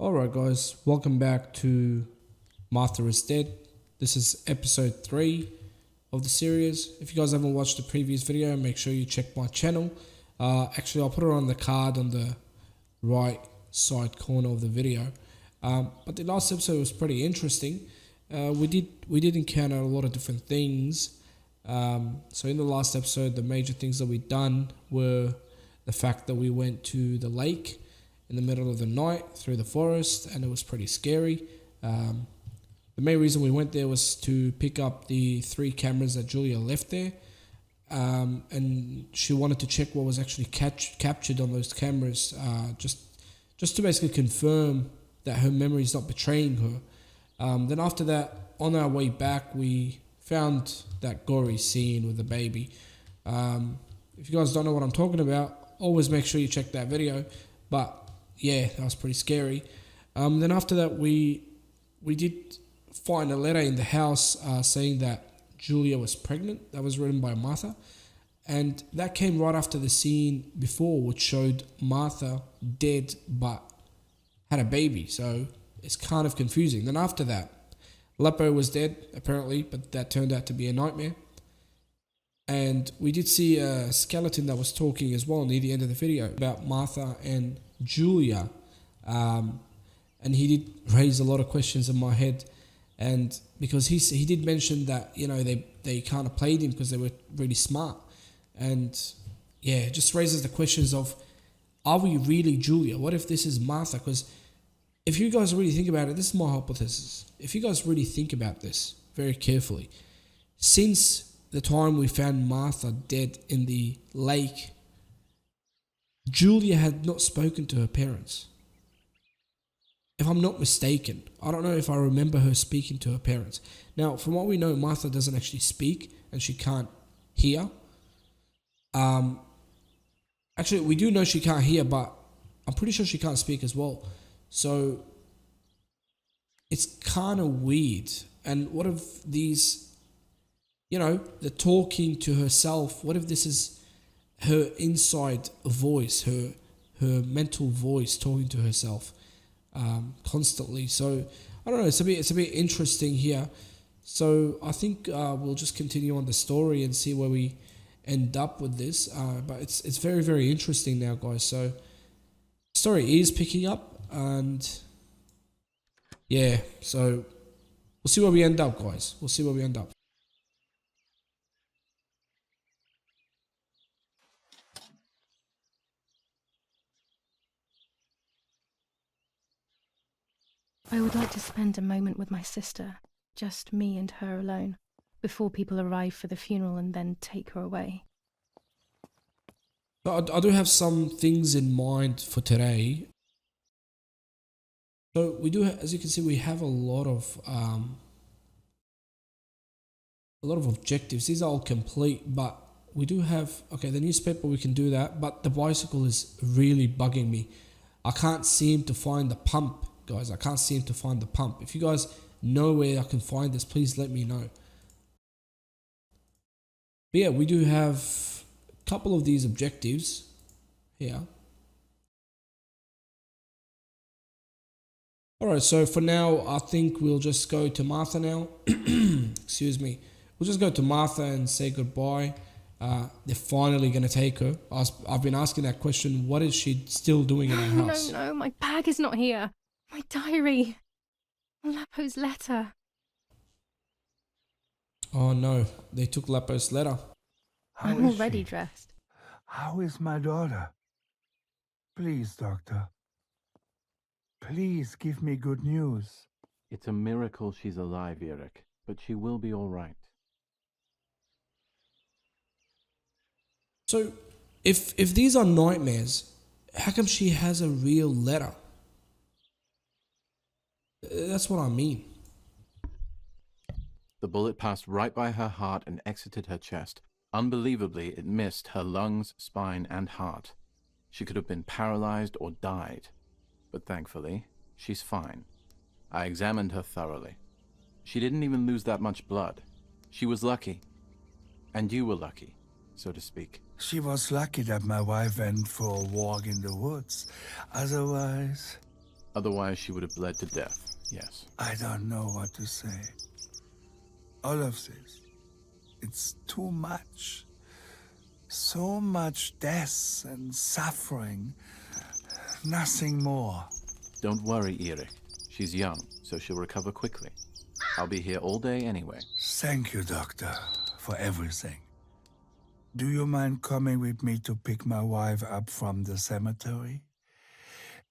Alright guys, welcome back to Martha is Dead. This is episode 3 of the series. If you guys haven't watched the previous video, make sure you check my channel. Actually, I'll put it on the card on the right side corner of the video. But the last episode was pretty interesting. We did encounter a lot of different things. So in the last episode, the major things that we done were the fact that we went to the lake in the middle of the night through the forest, and it was pretty scary. The main reason we went there was to pick up the 3 cameras that Julia left there, and she wanted to check what was actually captured on those cameras, just to basically confirm that her memory is not betraying her. Then after that, on our way back, we found that gory scene with the baby. If you guys don't know what I'm talking about, always make sure you check that video. But yeah, that was pretty scary. Then after that, we did find a letter in the house saying that Julia was pregnant. That was written by Martha. And that came right after the scene before, which showed Martha dead but had a baby. So it's kind of confusing. Then after that, Leppo was dead, apparently, but that turned out to be a nightmare. And we did see a skeleton that was talking as well near the end of the video about Martha and Julia. And he did raise a lot of questions in my head. And because he did mention that, you know, they kind of played him because they were really smart. And yeah, it just raises the questions of, are we really Julia? What if this is Martha? Because if you guys really think about it, this is my hypothesis. If you guys really think about this very carefully, since the time we found Martha dead in the lake, Julia had not spoken to her parents. If I'm not mistaken, I don't know if I remember her speaking to her parents. Now, from what we know, Martha doesn't actually speak and she can't hear. Actually, we do know she can't hear, but I'm pretty sure she can't speak as well. So it's kind of weird. And what if these, you know, the talking to herself, what if this is her inside voice, her mental voice talking to herself constantly? So I don't know, it's a bit interesting here. So I think we'll just continue on the story and see where we end up with this. But it's very, very interesting now, guys. So the story is picking up, and yeah, so we'll see where we end up, guys. We'll see where we end up. I would like to spend a moment with my sister, just me and her alone, before people arrive for the funeral and then take her away. So I do have some things in mind for today. So we do, as you can see, we have a lot of objectives. These are all complete, but we do have, okay, the newspaper, we can do that, but the bicycle is really bugging me. I can't seem to find the pump, guys. I can't seem to find the pump. If you guys know where I can find this, please let me know. But yeah, we do have a couple of these objectives here. Alright, so for now, I think we'll just go to Martha now. Excuse me. We'll just go to Martha and say goodbye. They're finally going to take her. I've been asking that question. What is she still doing in her house? No, my bag is not here. My diary. Lapo's letter. Oh no, they took Lapo's letter. I'm already dressed. How is my daughter? Please, doctor. Please give me good news. It's a miracle she's alive, Eric, but she will be all right. So, if these are nightmares, how come she has a real letter? That's what I mean. The bullet passed right by her heart and exited her chest. Unbelievably, it missed her lungs, spine, and heart. She could have been paralyzed or died. But thankfully, she's fine. I examined her thoroughly. She didn't even lose that much blood. She was lucky. And you were lucky, so to speak. She was lucky that my wife went for a walk in the woods. Otherwise... Otherwise, she would have bled to death, yes. I don't know what to say. All of this, it's too much. So much death and suffering. Nothing more. Don't worry, Erich. She's young, so she'll recover quickly. I'll be here all day anyway. Thank you, Doctor, for everything. Do you mind coming with me to pick my wife up from the cemetery?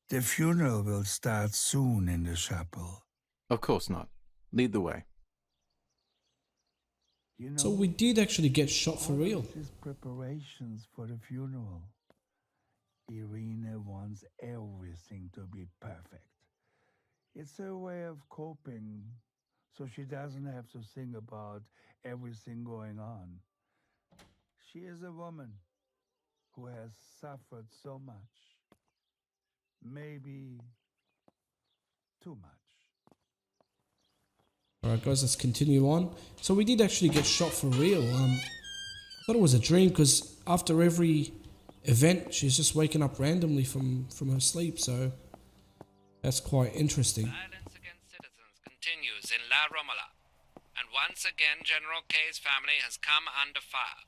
The funeral will start soon in the chapel. Of course not. Lead the way. You know, So we did actually get shot for all real. of these preparations for the funeral. Irina wants everything to be perfect. It's her way of coping, so she doesn't have to think about everything going on. She is a woman who has suffered so much. Maybe too much. Alright guys, let's continue on. So we did actually get shot for real. I thought it was a dream because after every event she's just waking up randomly from her sleep, so that's quite interesting. Violence against citizens continues in La Romola, and once again General K's family has come under fire.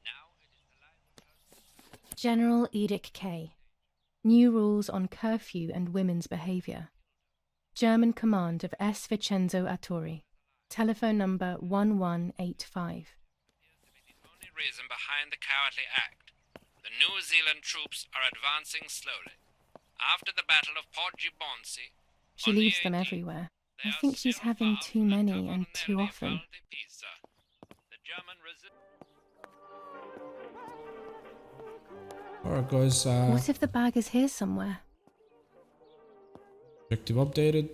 Now it is the life of General Edict K. New rules on curfew and women's behaviour. German command of S. Vincenzo Attori. Telephone number 1185. the only reason behind the cowardly act. The New Zealand troops are advancing slowly. After the Battle of Poggibonsi, She on the leaves them 18th, everywhere. they I are think she's still having far too from the many Taverne and too di often. Val di Pisa. The German Alright guys, What if the bag is here somewhere? objective updated.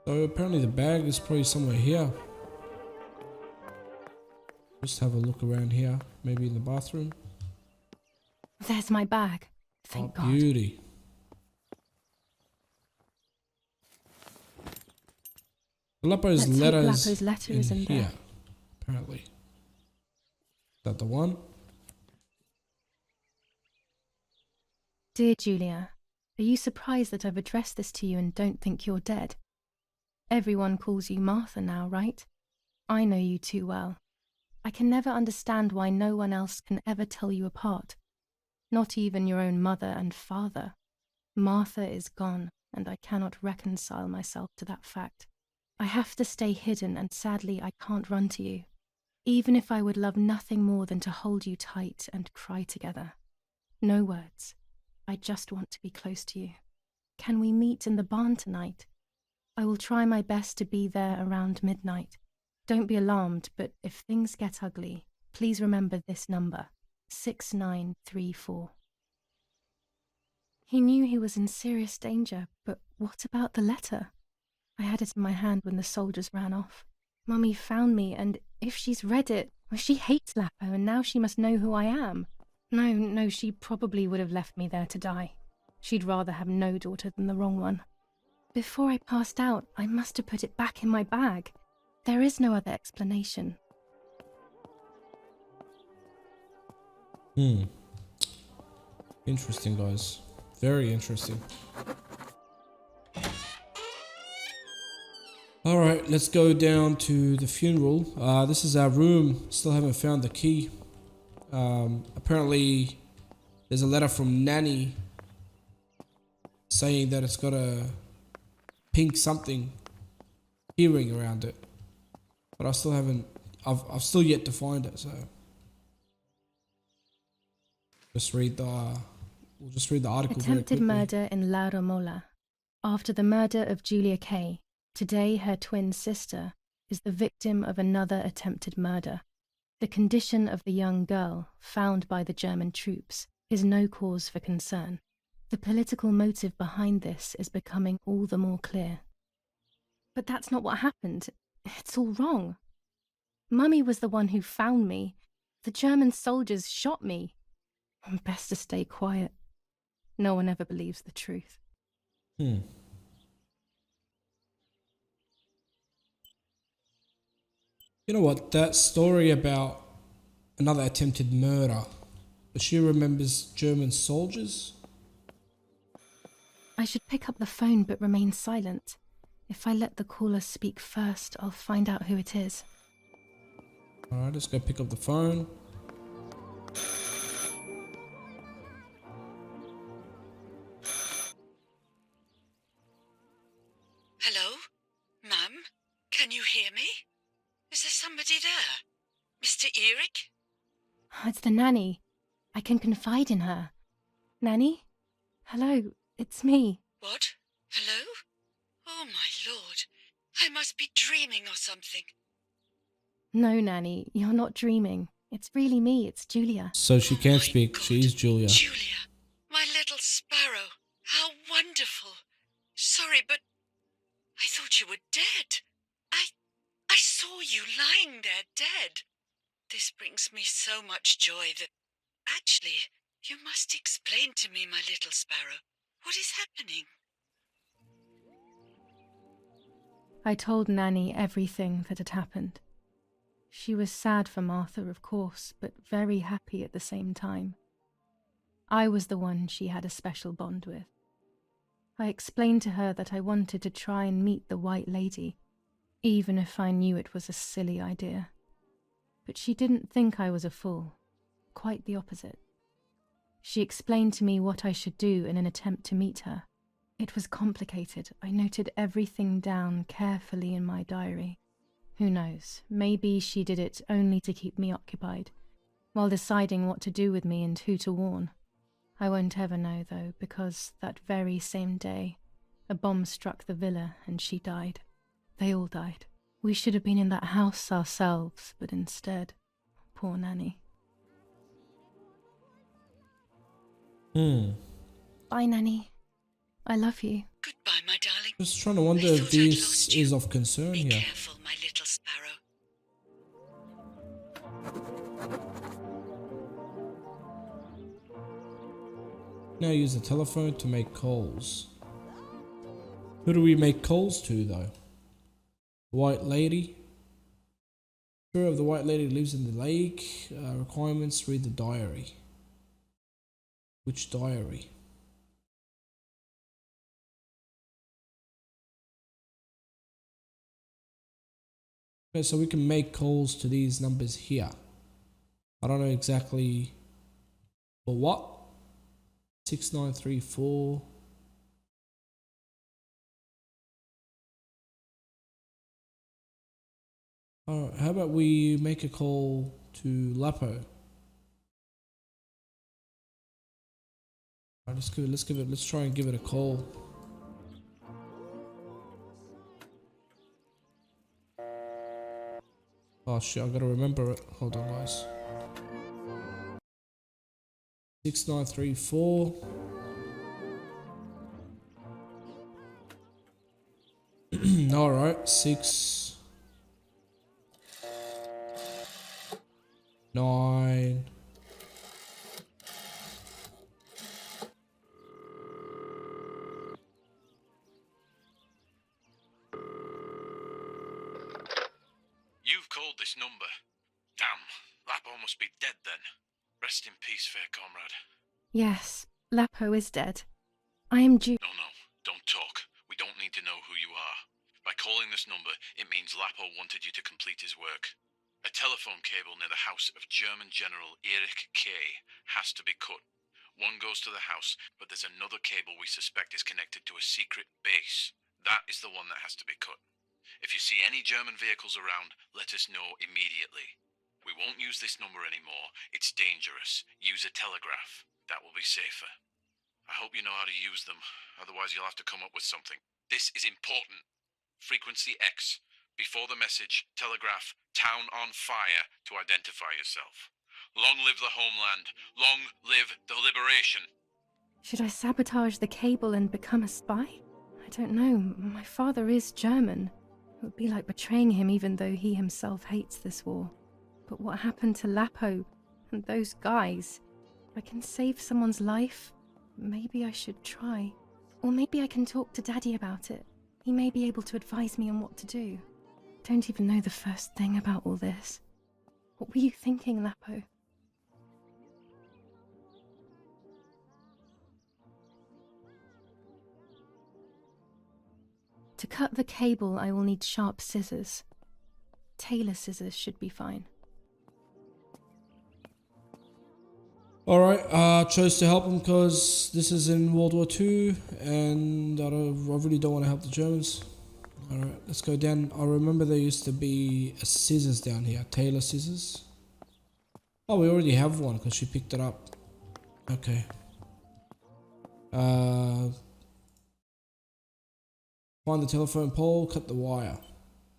So apparently the bag is probably somewhere here. Just have a look around here, maybe in the bathroom. There's my bag. Thank Oh, God. beauty. Lapo's Let's hope letters Lapo's letter in is in here, there. apparently. Is that the one? Dear Julia, are you surprised that I've addressed this to you and don't think you're dead? Everyone calls you Martha now, right? I know you too well. I can never understand why no one else can ever tell you apart. Not even your own mother and father. Martha is gone, and I cannot reconcile myself to that fact. I have to stay hidden, and sadly I can't run to you. Even if I would love nothing more than to hold you tight and cry together. No words. I just want to be close to you. Can we meet in the barn tonight? I will try my best to be there around midnight. Don't be alarmed, but if things get ugly, please remember this number, 6934. He knew he was in serious danger, but what about the letter? I had it in my hand when the soldiers ran off. Mummy found me, and if she's read it, well, she hates Lapo, and now she must know who I am. No, she probably would have left me there to die. She'd rather have no daughter than the wrong one. Before I passed out, I must have put it back in my bag. There is no other explanation. Interesting, guys. Very interesting. Alright, let's go down to the funeral. This is our room. Still haven't found the key. Apparently, there's a letter from Nanny saying that it's got a pink something earring around it. But I still haven't, I've still yet to find it, so. We'll just read the article very Attempted quickly. murder in La Romola. After the murder of Julia K., today her twin sister is the victim of another attempted murder. The condition of the young girl, found by the German troops, is no cause for concern. The political motive behind this is becoming all the more clear. But that's not what happened. It's all wrong. Mummy was the one who found me. The German soldiers shot me. Best to stay quiet. No one ever believes the truth. You know what? That story about another attempted murder. But she remembers German soldiers. I should pick up the phone but remain silent. If I let the caller speak first, I'll find out who it is. Alright, let's go pick up the phone. Hello? Mum? Can you hear me? Is there somebody there? Mr. Eric? It's the nanny. I can confide in her. Nanny? Hello, it's me. What? Hello? Oh my lord. I must be dreaming or something. No, Nanny, you're not dreaming. It's really me, it's Julia. So she Oh can my speak. God. She is Julia. Julia, my little sparrow. How wonderful. Sorry, but I thought you were dead. I saw you lying there dead. This brings me so much joy that... Actually, you must explain to me, my little sparrow. What is happening? I told Nanny everything that had happened. She was sad for Martha, of course, but very happy at the same time. I was the one she had a special bond with. I explained to her that I wanted to try and meet the White Lady, even if I knew it was a silly idea. But she didn't think I was a fool. Quite the opposite. She explained to me what I should do in an attempt to meet her. It was complicated. I noted everything down carefully in my diary. Who knows, maybe she did it only to keep me occupied, while deciding what to do with me and who to warn. I won't ever know, though, because that very same day, a bomb struck the villa and she died. They all died. We should have been in that house ourselves, but instead, poor Nanny. Bye, Nanny. I love you. Goodbye, my darling. Just trying to wonder I if thought I'd this lost you. is of concern Be here. careful, my little sparrow. Now use the telephone to make calls. Who do we make calls to though? White Lady. Sure of the White Lady lives in the lake. Requirements, read the diary. Which diary? Okay, so we can make calls to these numbers here. I don't know exactly for what. 6934. Alright, how about we make a call to Lapo? Alright, let's try and give it a call. Oh shit, I gotta remember it. Hold on, guys. 6934. Alright, 6 9 You've called this number. Damn, Lapo must be dead then. Rest in peace, fair comrade. Yes, Lapo is dead. I am No, don't talk. We don't need to know who you are. By calling this number, it means Lapo wanted you to complete his work. A telephone cable near the house of German General Erich K. has to be cut. One goes to the house, but there's another cable we suspect is connected to a secret base. That is the one that has to be cut. If you see any German vehicles around, let us know immediately. We won't use this number anymore. It's dangerous. Use a telegraph. That will be safer. I hope you know how to use them. Otherwise, you'll have to come up with something. This is important. Frequency X. Before the message, telegraph "Town on fire" to identify yourself. Long live the homeland. Long live the liberation. Should I sabotage the cable and become a spy? I don't know. My father is German. It would be like betraying him even though he himself hates this war. But what happened to Lapo and those guys? If I can save someone's life, maybe I should try. Or maybe I can talk to Daddy about it. He may be able to advise me on what to do. Don't even know the first thing about all this. What were you thinking, Lapo? To cut the cable, I will need sharp scissors. Tailor scissors should be fine. Alright, chose to help him because this is in World War II and I really don't want to help the Germans. Alright, let's go down. I remember there used to be a scissors down here, tailor scissors. Oh, we already have one because she picked it up. Okay. Find the telephone pole, cut the wire.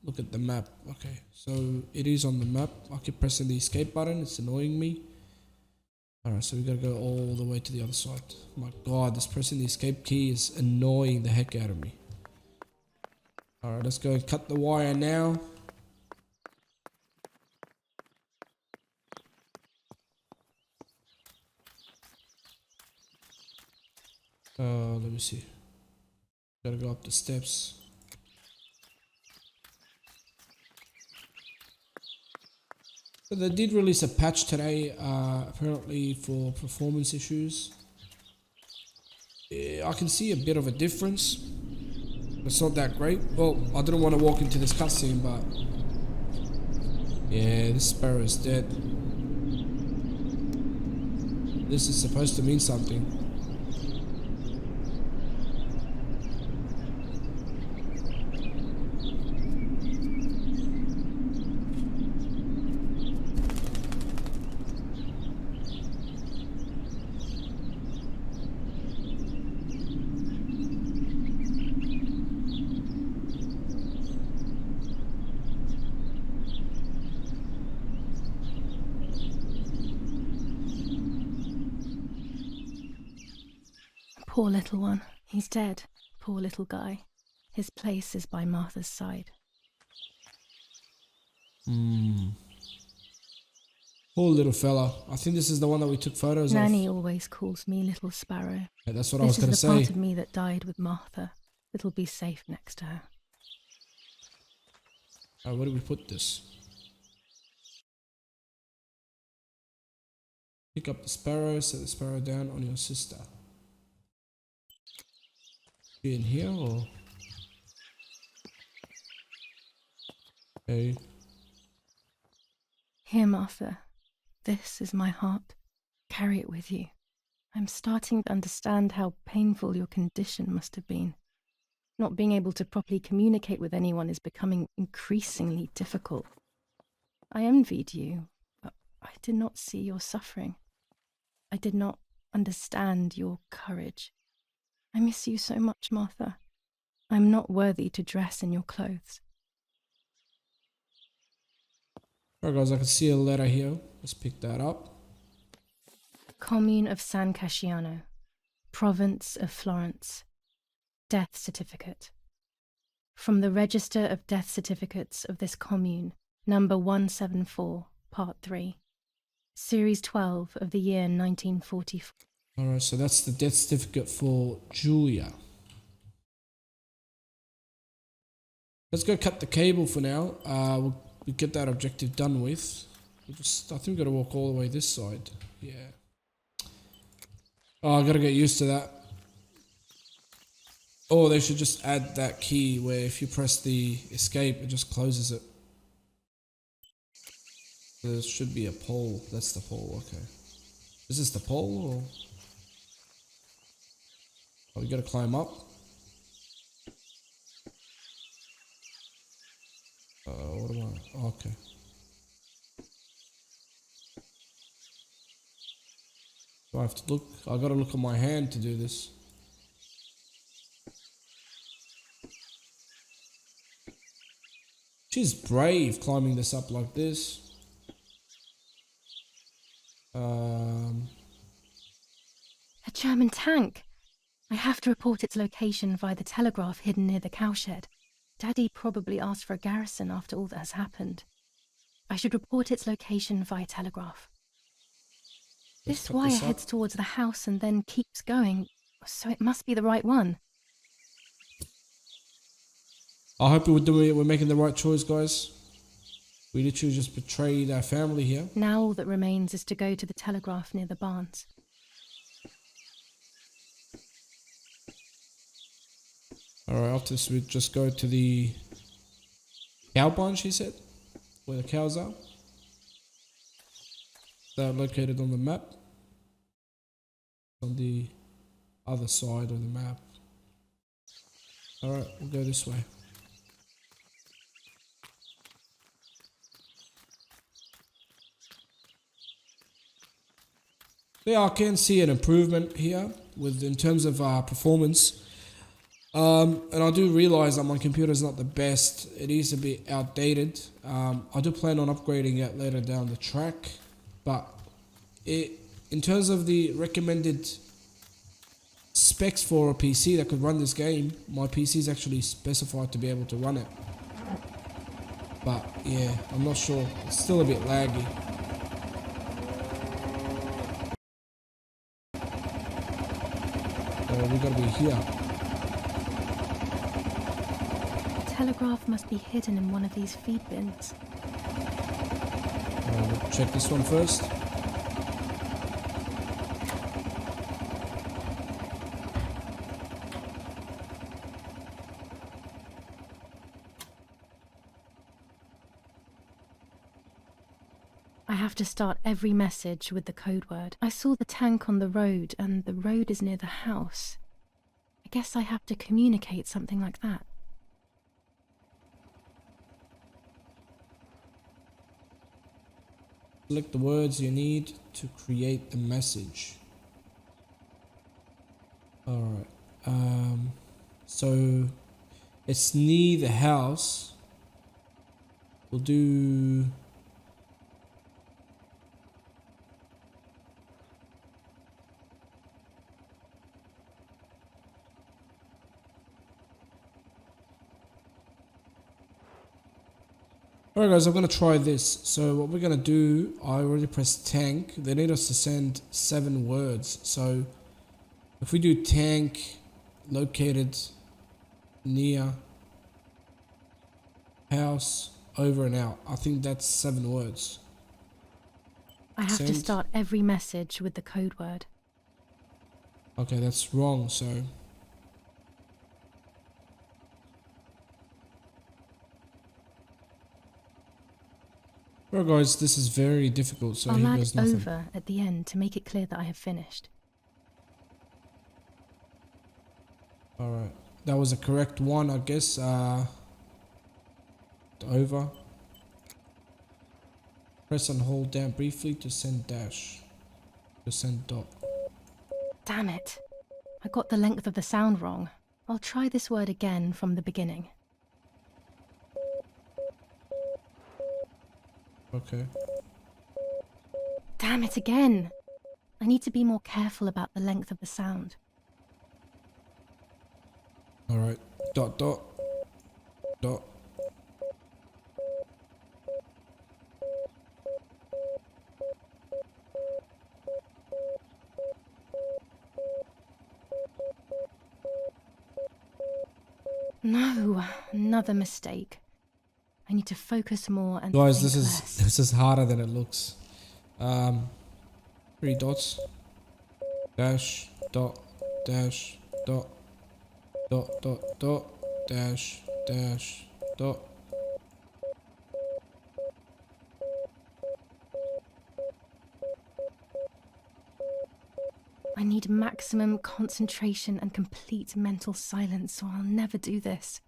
Look at the map. Okay, so it is on the map. I keep pressing the escape button, it's annoying me. Alright, so we gotta go all the way to the other side. My god, this pressing the escape key is annoying the heck out of me. Alright, let's go and cut the wire now. Let me see. Gotta go up the steps. So they did release a patch today, apparently for performance issues. I can see a bit of a difference. It's not that great. Well, I didn't want to walk into this cutscene, but yeah, this sparrow is dead. This is supposed to mean something. Poor little one. He's dead. Poor little guy. His place is by Martha's side. Poor little fella. I think this is the one that we took photos Nanny of. always calls me Little Sparrow. Yeah, that's what I was This going to is the part say. of me that died with Martha. It'll be safe next to her. Where do we put this? Pick up the sparrow, set the sparrow down on your sister. Be in here or? Okay. Here, Martha. This is my heart. Carry it with you. I'm starting to understand how painful your condition must have been. Not being able to properly communicate with anyone is becoming increasingly difficult. I envied you, but I did not see your suffering. I did not understand your courage. I miss you so much, Martha. I'm not worthy to dress in your clothes. Alright guys, I can see a letter here. Let's pick that up. Commune of San Casciano, Province of Florence. Death certificate. From the Register of Death Certificates of this commune, number 174, part 3. Series 12 of the year 1944. Alright, so that's the death certificate for Guillia. Let's go cut the cable for now. We'll get that objective done with. I think we gotta walk all the way this side. Yeah. Oh, I gotta get used to that. Oh, they should just add that key where if you press the escape, it just closes it. There should be a pole. That's the pole, okay. Is this the pole or? Oh, we gotta climb up. What am I? Oh, okay. Do I have to look? I gotta look at my hand to do this. She's brave climbing this up like this. A German tank. I have to report its location via the telegraph hidden near the cowshed. Daddy probably asked for a garrison after all that has happened. I should report its location via telegraph. This wire heads towards the house and then keeps going, so it must be the right one. I hope we're making the right choice, guys. We literally just betrayed our family here. Now all that remains is to go to the telegraph near the barns. Alright, after this we just go to the cow barn, she said, where the cows are. They're located on the map. On the other side of the map. Alright, we'll go this way. Yeah, I can see an improvement here in terms of performance. And I do realize that my computer is not the best. It is a bit outdated. I do plan on upgrading it later down the track, but in terms of the recommended specs for a PC that could run this game, my PC is actually specified to be able to run it. But yeah, I'm not sure. It's still a bit laggy. We gotta be here. The telegraph must be hidden in one of these feed bins. We'll check this one first. I have to start every message with the code word. I saw the tank on the road, and the road is near the house. I guess I have to communicate something like that. Select the words you need to create the message. Alright. So it's near the house. We'll do... Alright guys, I'm going to try this. So what we're going to do, I already pressed tank. They need us to send 7 words. So if we do tank located near house over and out, I think that's 7 words. I have to Send. start every message with the code word. Okay, that's wrong, so... Alright guys, this is very difficult, so I'll here add goes nothing. over at the end to make it clear that I have finished. Alright, that was a correct one, I guess. Over. Press and hold down briefly to send dash. To send dot. Damn it. I got the length of the sound wrong. I'll try this word again from the beginning. Okay. Damn it again. I need to be more careful about the length of the sound. Alright. Dot dot. Dot. No, another mistake. I need to focus more and Guys, think this less. is harder than it looks. 3 dots. Dash. Dot. Dash. Dot. Dot dot dot. Dash. Dash. Dot. I need maximum concentration and complete mental silence, or I'll never do this.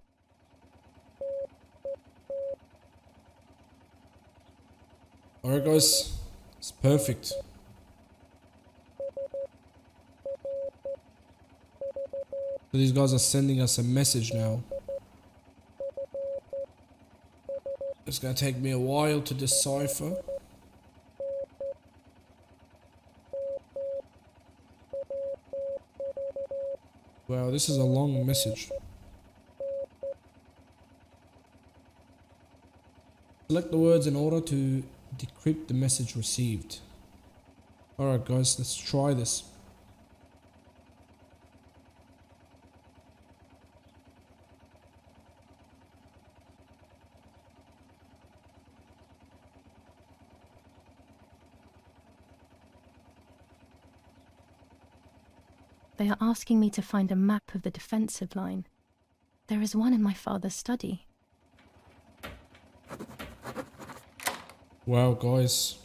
Alright guys, it's perfect. So these guys are sending us a message now. It's gonna take me a while to decipher. Wow, this is a long message. Select the words in order to decrypt the message received. Alright guys, let's try this. They are asking me to find a map of the defensive line. There is one in my father's study. Wow, guys.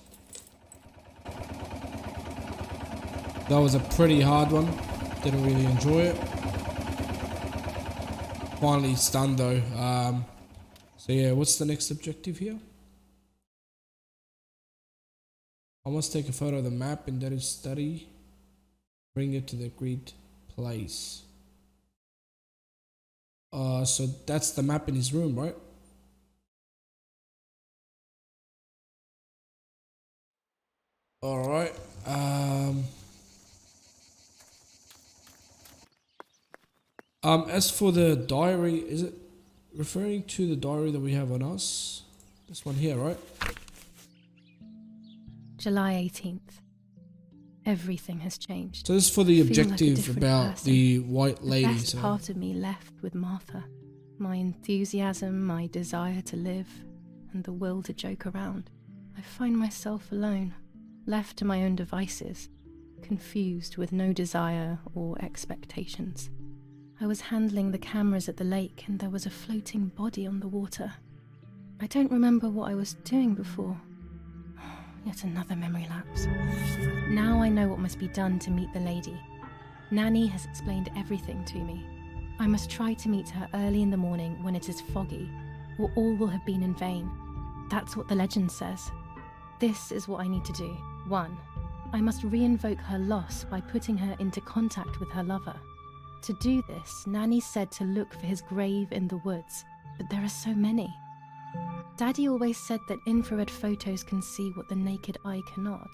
That was a pretty hard one. Didn't really enjoy it. Finally it's done though. So yeah, what's the next objective here? I must take a photo of the map in Daddy's study. Bring it to the agreed place. So that's the map in his room, right? Alright. As for the diary, is it referring to the diary that we have on us? This one here, right? July 18th. Everything has changed. So this is for the I feel like a objective different about person. the white lady. The best So part of me left with Martha. My enthusiasm, my desire to live, and the will to joke around. I find myself alone, left to my own devices, confused with no desire or expectations. I was handling the cameras at the lake and there was a floating body on the water. I don't remember what I was doing before. Yet another memory lapse. Now I know what must be done to meet the lady. Nanny has explained everything to me. I must try to meet her early in the morning when it is foggy, or all will have been in vain. That's what the legend says. This is what I need to do. 1. I must re-invoke her loss by putting her into contact with her lover. To do this, Nanny said to look for his grave in the woods, but there are so many. Daddy always said that infrared photos can see what the naked eye cannot.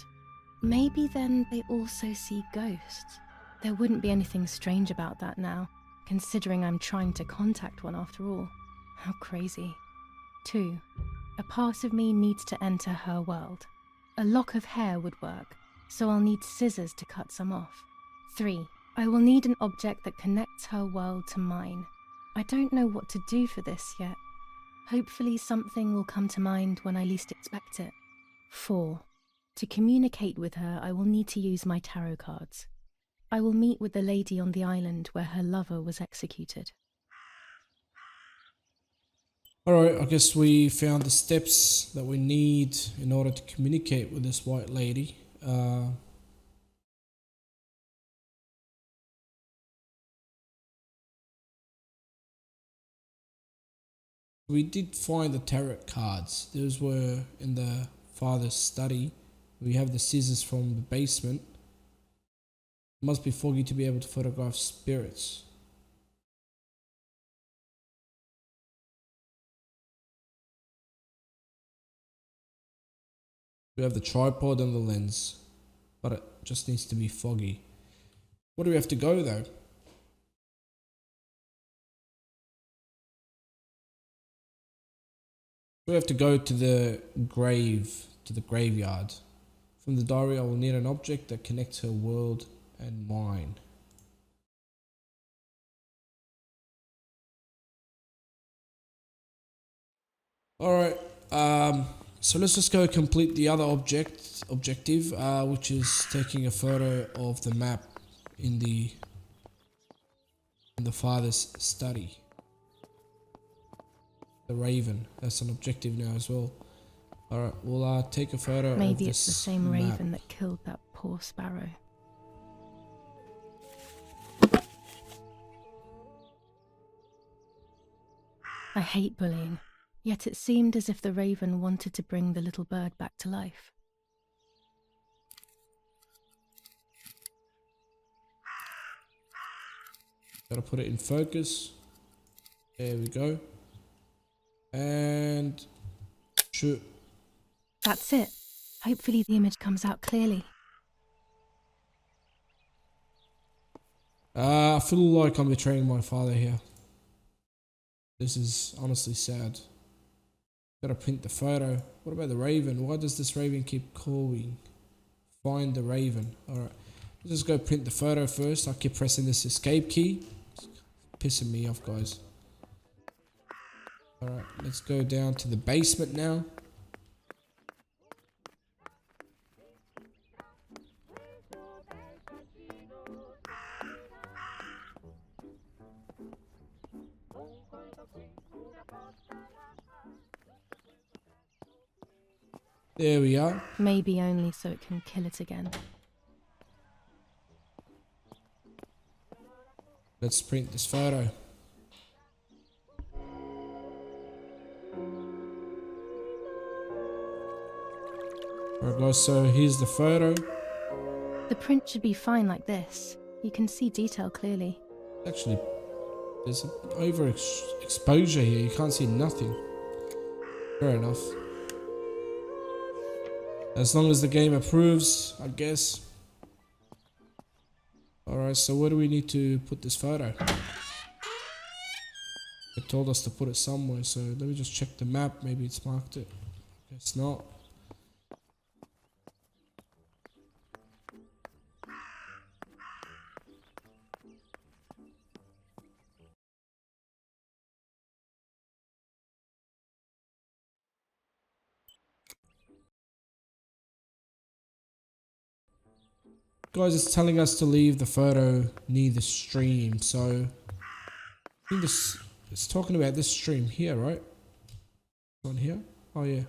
Maybe then they also see ghosts. There wouldn't be anything strange about that now, considering I'm trying to contact one after all. How crazy. 2. A part of me needs to enter her world. A lock of hair would work, so I'll need scissors to cut some off. 3. I will need an object that connects her world to mine. I don't know what to do for this yet. Hopefully something will come to mind when I least expect it. 4. To communicate with her, I will need to use my tarot cards. I will meet with the lady on the island where her lover was executed. alright, I guess we found the steps that we need in order to communicate with this white lady. We did find the tarot cards. Those were in the father's study. We have the scissors from the basement. It must be foggy to be able to photograph spirits. We have the tripod and the lens, but it just needs to be foggy. Where do we have to go though? We have to go to the graveyard. From the diary, I will need an object that connects her world and mine. Alright, so let's just go complete the other objective, which is taking a photo of the map in the father's study. The raven, that's an objective now as well. Alright, we'll take a photo of this Maybe it's the same map. raven that killed that poor sparrow. I hate bullying, yet it seemed as if the raven wanted to bring the little bird back to life. Gotta put it in focus. There we go. And shoot. That's it. Hopefully the image comes out clearly. I feel like I'm betraying my father here. This is honestly sad. Gotta print the photo. What about the raven? Why does this raven keep calling? Find the raven. Alright. Let's just go print the photo first. I keep pressing this escape key. It's pissing me off, guys. Alright, let's go down to the basement now. There we are. Maybe only so it can kill it again. Let's print this photo. Alright guys, so here's the photo. The print should be fine like this. You can see detail clearly. Actually, there's an exposure here. You can't see nothing. Fair enough. As long as the game approves, I guess. Alright, so where do we need to put this photo? It told us to put it somewhere, so let me just check the map. Maybe it's marked it. Guess not. Guys, it's telling us to leave the photo near the stream, so I think this it's talking about this stream here, right? On here? Oh yeah,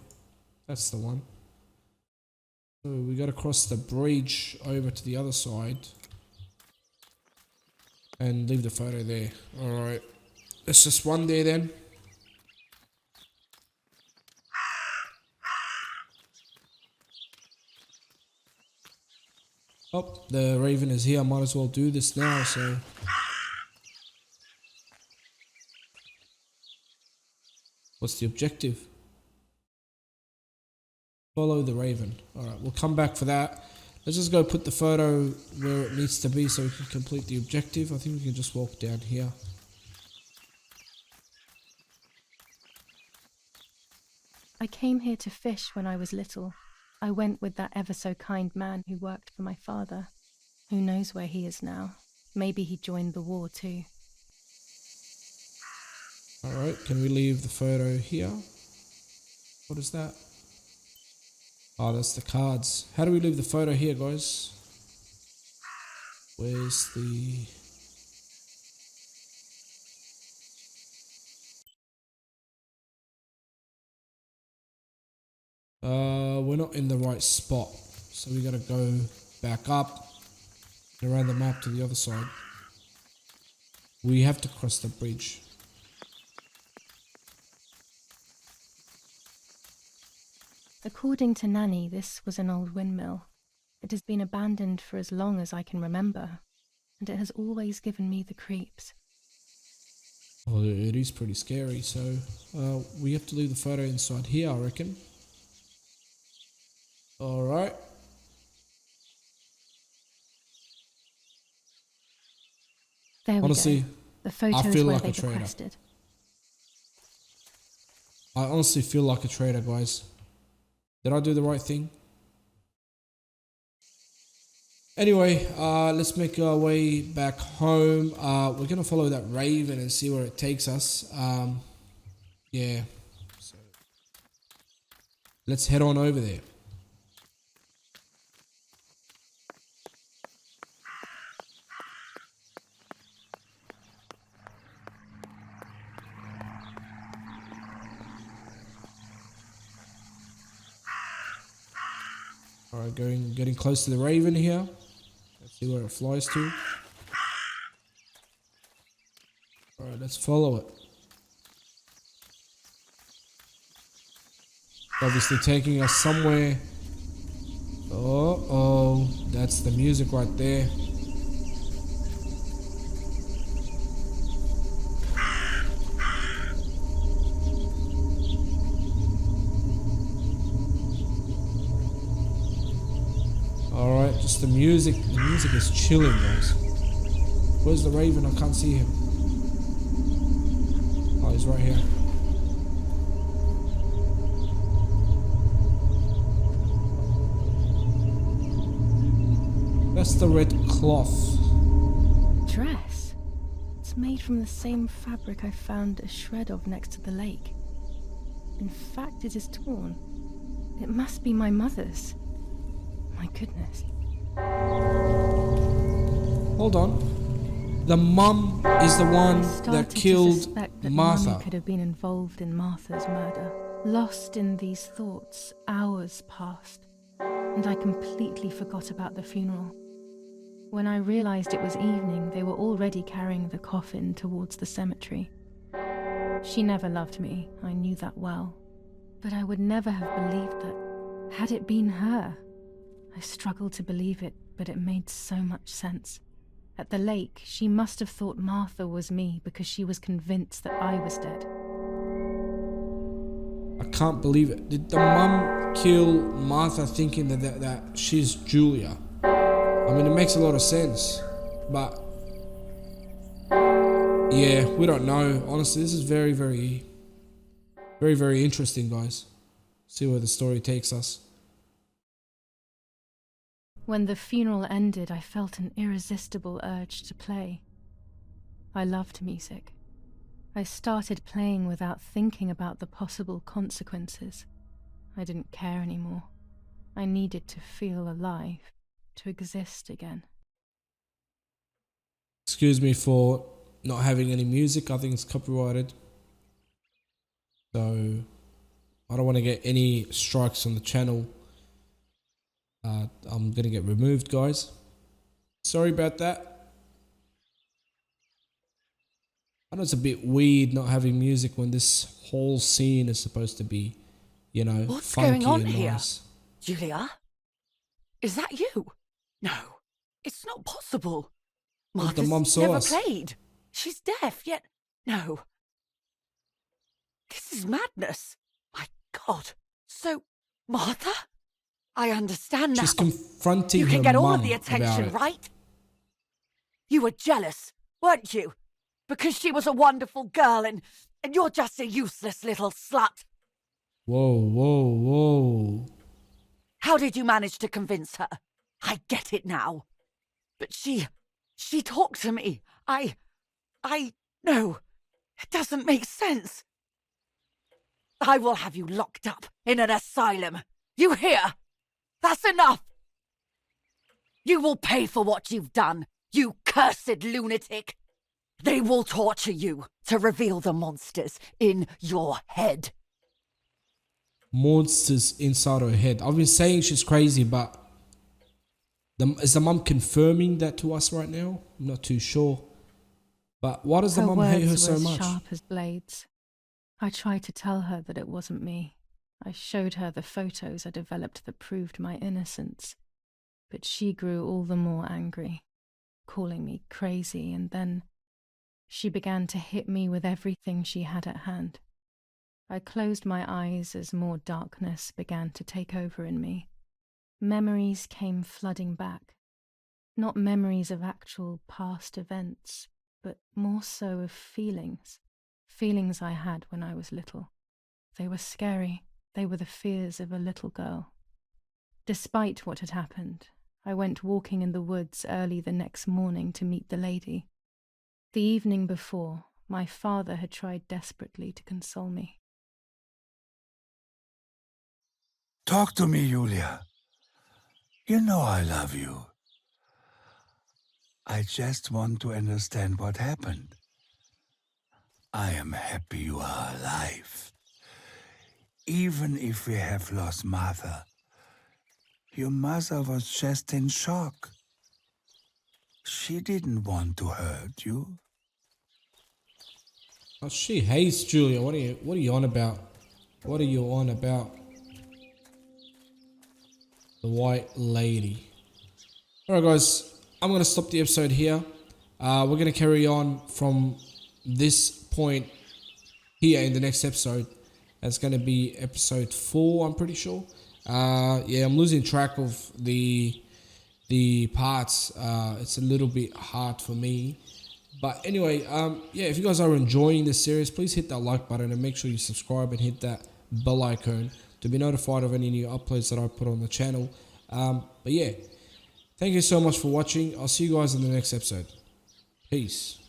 that's the one. So we gotta cross the bridge over to the other side and leave the photo there. Alright, there's just one there then. Oh, the raven is here. I might as well do this now, so. What's the objective? Follow the raven. Alright, we'll come back for that. Let's just go put the photo where it needs to be so we can complete the objective. I think we can just walk down here. I came here to fish when I was little. I went with that ever so kind man who worked for my father. Who knows where he is now? Maybe he joined the war too. Alright, can we leave the photo here? What is that? Oh, that's the cards. How do we leave the photo here, guys? Where's the... we're not in the right spot, so we gotta go back up and around the map to the other side. We have to cross the bridge. According to Nanny, this was an old windmill. It has been abandoned for as long as I can remember, and it has always given me the creeps. Well, it is pretty scary, so we have to leave the photo inside here, I reckon. Alright. There we Honestly, go. The photo I is feel where like they a traitor. requested. I honestly feel like a traitor, guys. Did I do the right thing? Anyway, let's make our way back home. We're gonna follow that raven and see where it takes us. Yeah. So let's head on over there. Alright, getting close to the raven here. Let's see where it flies to. Alright, let's follow it. Obviously taking us somewhere. Oh, that's the music right there. Alright, just the music. The music is chilling, guys. Where's the raven? I can't see him. Oh, he's right here. That's the red cloth. Dress? It's made from the same fabric I found a shred of next to the lake. In fact, it is torn. It must be my mother's. My goodness. Hold on. The mum is the one that killed I started to suspect that Martha. Mummy could have been involved in Martha's murder. Lost in these thoughts, hours passed, and I completely forgot about the funeral. When I realized it was evening, they were already carrying the coffin towards the cemetery. She never loved me, I knew that well, but I would never have believed that, had it been her. I struggled to believe it, but it made so much sense. At the lake, she must have thought Martha was me because she was convinced that I was dead. I can't believe it. Did the mum kill Martha thinking that she's Julia? I mean, it makes a lot of sense, but yeah, we don't know. Honestly, this is very, very, very, very interesting, guys. See where the story takes us. When the funeral ended, I felt an irresistible urge to play. I loved music. I started playing without thinking about the possible consequences. I didn't care anymore. I needed to feel alive, to exist again. Excuse me for not having any music. I think it's copyrighted. So I don't want to get any strikes on the channel. I'm going to get removed, guys. Sorry about that. I know it's a bit weird not having music when this whole scene is supposed to be, you know, what's funky going on and here? nice. Julia? Is that you? No, it's not possible. Look, the Martha's mum saw never us. played. She's deaf, yet no. This is madness. My God. So, Martha? I understand now. She's confronting You her can get all of mum the about attention, it. right? You were jealous, weren't you? Because she was a wonderful girl and you're just a useless little slut. Whoa, whoa, whoa. How did you manage to convince her? I get it now. But she talked to me. No, it doesn't make sense. I will have you locked up in an asylum. You hear? That's enough. You will pay for what you've done, you cursed lunatic. They will torture you to reveal the monsters in your head. Monsters inside her head. I've been saying she's crazy, but is the mum confirming that to us right now? I'm not too sure. But why does the Her mum hate her words so were as much? sharp as blades. I tried to tell her that it wasn't me. I showed her the photos I developed that proved my innocence. But she grew all the more angry, calling me crazy, and then she began to hit me with everything she had at hand. I closed my eyes as more darkness began to take over in me. Memories came flooding back. Not memories of actual past events, but more so of feelings. Feelings I had when I was little. They were scary. They were the fears of a little girl. Despite what had happened, I went walking in the woods early the next morning to meet the lady. The evening before, my father had tried desperately to console me. Talk to me, Julia. You know I love you. I just want to understand what happened. I am happy you are alive. Even if we have lost Martha, your mother was just in shock. She didn't want to hurt you. Oh, she hates Julia. What are you on about? What are you on about? The white lady. Alright guys, I'm going to stop the episode here. We're going to carry on from this point here in the next episode. That's going to be episode 4, I'm pretty sure. Yeah, I'm losing track of the parts. It's a little bit hard for me. But anyway, yeah, if you guys are enjoying this series, please hit that like button and make sure you subscribe and hit that bell icon to be notified of any new uploads that I put on the channel. But yeah, thank you so much for watching. I'll see you guys in the next episode. Peace.